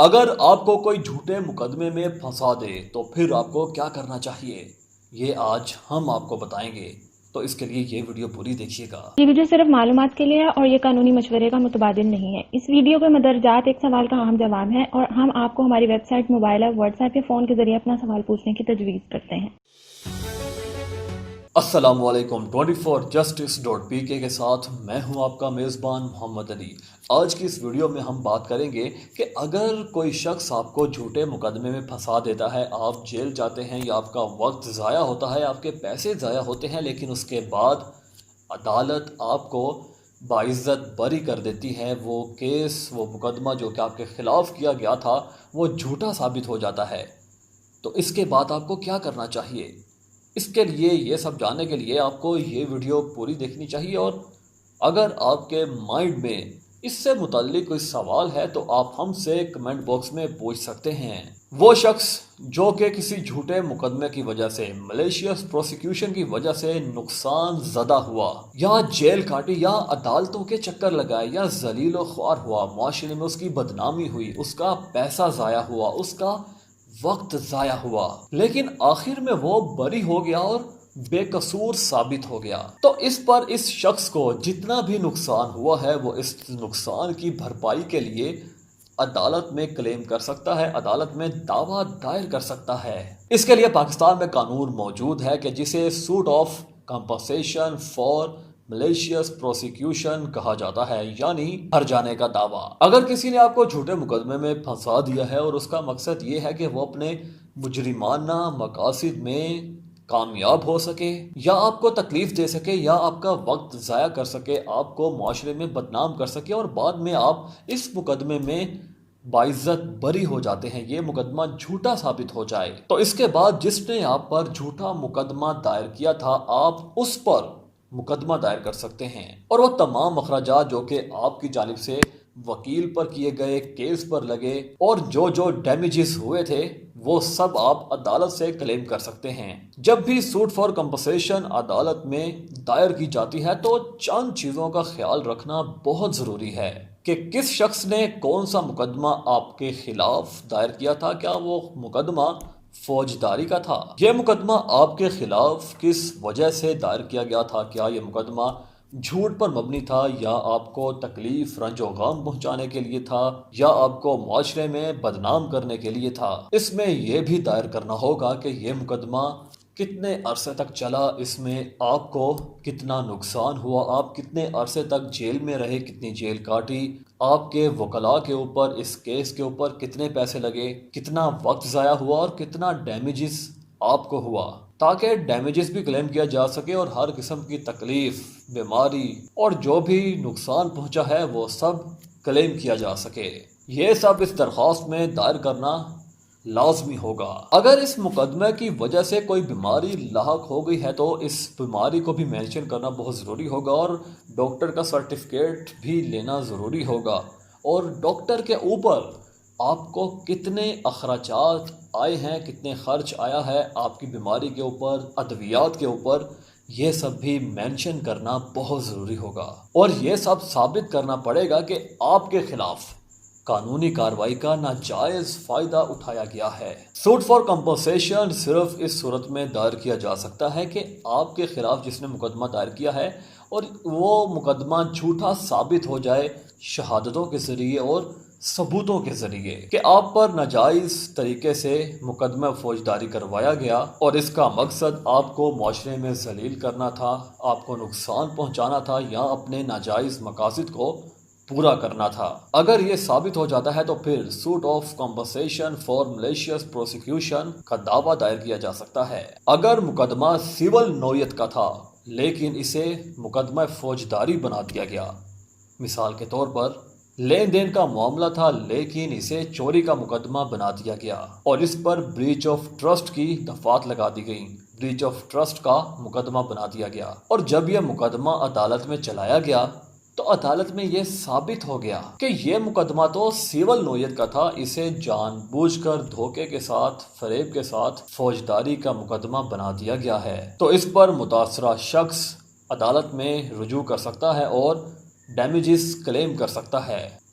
اگر آپ کو کوئی جھوٹے مقدمے میں پھنسا دے تو پھر آپ کو کیا کرنا چاہیے، یہ آج ہم آپ کو بتائیں گے، تو اس کے لیے یہ ویڈیو پوری دیکھیے گا۔ یہ ویڈیو صرف معلومات کے لیے ہے اور یہ قانونی مشورے کا متبادل نہیں ہے۔ اس ویڈیو کے مدرجات ایک سوال کا اہم جواب ہے اور ہم آپ کو ہماری website, mobile app, WhatsApp یا فون کے ذریعے اپنا سوال پوچھنے کی تجویز کرتے ہیں۔ السلام علیکم، 24justice.pk کے ساتھ میں ہوں آپ کا میزبان محمد علی۔ آج کی اس ویڈیو میں ہم بات کریں گے کہ اگر کوئی شخص آپ کو جھوٹے مقدمے میں پھنسا دیتا ہے، آپ جیل جاتے ہیں یا آپ کا وقت ضائع ہوتا ہے، آپ کے پیسے ضائع ہوتے ہیں، لیکن اس کے بعد عدالت آپ کو باعزت بری کر دیتی ہے، وہ کیس، وہ مقدمہ جو کہ آپ کے خلاف کیا گیا تھا وہ جھوٹا ثابت ہو جاتا ہے، تو اس کے بعد آپ کو کیا کرنا چاہیے؟ اس کے لیے، یہ سب جاننے کے لیے آپ کو یہ ویڈیو پوری دیکھنی چاہیے، اور اگر آپ کے مائنڈ میں اس سے متعلق کوئی سوال ہے تو آپ ہم سے کمنٹ باکس میں پوچھ سکتے ہیں۔ وہ شخص جو کہ کسی جھوٹے مقدمے کی وجہ سے، ملیشیس پروسیکیوشن کی وجہ سے نقصان زدہ ہوا، یا جیل کاٹی، یا عدالتوں کے چکر لگائے، یا ذلیل و خوار ہوا، معاشرے میں اس کی بدنامی ہوئی، اس کا پیسہ ضائع ہوا، اس کا وقت ضائع ہوا، لیکن آخر میں وہ بری ہو گیا اور بے قصور ثابت ہو گیا، تو اس پر اس شخص کو جتنا بھی نقصان ہوا ہے وہ اس نقصان کی بھرپائی کے لیے عدالت میں کلیم کر سکتا ہے، عدالت میں دعویٰ دائر کر سکتا ہے۔ اس کے لیے پاکستان میں قانون موجود ہے کہ جسے suit of compensation for malicious prosecution کہا جاتا ہے، یعنی ہر جانے کا دعویٰ۔ اگر کسی نے آپ کو جھوٹے مقدمے میں پھنسا دیا ہے اور اس کا مقصد یہ ہے کہ وہ اپنے مجرمانہ مقاصد میں کامیاب ہو سکے، یا آپ کو تکلیف دے سکے، یا آپ کا وقت ضائع کر سکے، آپ کو معاشرے میں بدنام کر سکے، اور بعد میں آپ اس مقدمے میں باعزت بری ہو جاتے ہیں، یہ مقدمہ جھوٹا ثابت ہو جائے، تو اس کے بعد جس نے آپ پر جھوٹا مقدمہ دائر کیا تھا، آپ اس پر مقدمہ دائر کر سکتے ہیں، اور وہ تمام اخراجات جو کہ آپ کی جانب سے وکیل پر کیے گئے، کیس پر لگے، اور جو ڈیمیجز ہوئے تھے وہ سب آپ عدالت سے کلیم کر سکتے ہیں۔ جب بھی سوٹ فار کمپنسیشن عدالت میں دائر کی جاتی ہے تو چند چیزوں کا خیال رکھنا بہت ضروری ہے کہ کس شخص نے کون سا مقدمہ آپ کے خلاف دائر کیا تھا، کیا وہ مقدمہ فوجداری کا تھا، یہ مقدمہ آپ کے خلاف کس وجہ سے دائر کیا گیا تھا، کیا یہ مقدمہ جھوٹ پر مبنی تھا، یا آپ کو تکلیف، رنج و غم پہنچانے کے لیے تھا، یا آپ کو معاشرے میں بدنام کرنے کے لیے تھا۔ اس میں یہ بھی دائر کرنا ہوگا کہ یہ مقدمہ کتنے عرصے تک چلا، اس میں آپ کو کتنا نقصان ہوا، آپ کتنے عرصے تک جیل میں رہے، کتنی جیل کاٹی، آپ کے وکلاء کے اوپر، اس کیس کے اوپر کتنے پیسے لگے، کتنا وقت ضائع ہوا، اور کتنا ڈیمیجز آپ کو ہوا، تاکہ ڈیمیجز بھی کلیم کیا جا سکے اور ہر قسم کی تکلیف، بیماری اور جو بھی نقصان پہنچا ہے وہ سب کلیم کیا جا سکے۔ یہ سب اس درخواست میں دائر کرنا لازمی ہوگا۔ اگر اس مقدمے کی وجہ سے کوئی بیماری لاحق ہو گئی ہے تو اس بیماری کو بھی مینشن کرنا بہت ضروری ہوگا، اور ڈاکٹر کا سرٹیفکیٹ بھی لینا ضروری ہوگا، اور ڈاکٹر کے اوپر آپ کو کتنے اخراجات آئے ہیں، کتنے خرچ آیا ہے آپ کی بیماری کے اوپر، ادویات کے اوپر، یہ سب بھی مینشن کرنا بہت ضروری ہوگا، اور یہ سب ثابت کرنا پڑے گا کہ آپ کے خلاف قانونی کارروائی کا ناجائز فائدہ اٹھایا گیا ہے۔ سوٹ فار کمپنسیشن صرف اس صورت میں دائر کیا جا سکتا ہے کہ آپ کے خلاف جس نے مقدمہ دائر کیا ہے اور وہ مقدمہ جھوٹا ثابت ہو جائے شہادتوں کے ذریعے اور ثبوتوں کے ذریعے، کہ آپ پر ناجائز طریقے سے مقدمہ فوجداری کروایا گیا اور اس کا مقصد آپ کو معاشرے میں ذلیل کرنا تھا، آپ کو نقصان پہنچانا تھا، یا اپنے ناجائز مقاصد کو پورا کرنا تھا۔ اگر یہ ثابت ہو جاتا ہے تو پھر suit of compensation for malicious prosecution کا دعویٰ دائر کیا جا سکتا ہے۔ اگر مقدمہ سول نوعیت کا تھا لیکن اسے مقدمہ فوجداری بنا دیا گیا، مثال کے طور پر لین دین کا معاملہ تھا لیکن اسے چوری کا مقدمہ بنا دیا گیا، اور اس پر بریچ آف ٹرسٹ کی دفعات لگا دی گئیں، بریچ آف ٹرسٹ کا مقدمہ بنا دیا گیا، اور جب یہ مقدمہ عدالت میں چلایا گیا تو عدالت میں یہ ثابت ہو گیا کہ یہ مقدمہ تو سول نوعیت کا تھا، اسے جان بوجھ کر دھوکے کے ساتھ، فریب کے ساتھ فوجداری کا مقدمہ بنا دیا گیا ہے، تو اس پر متاثرہ شخص عدالت میں رجوع کر سکتا ہے اور ڈیمیجز کلیم کر سکتا ہے۔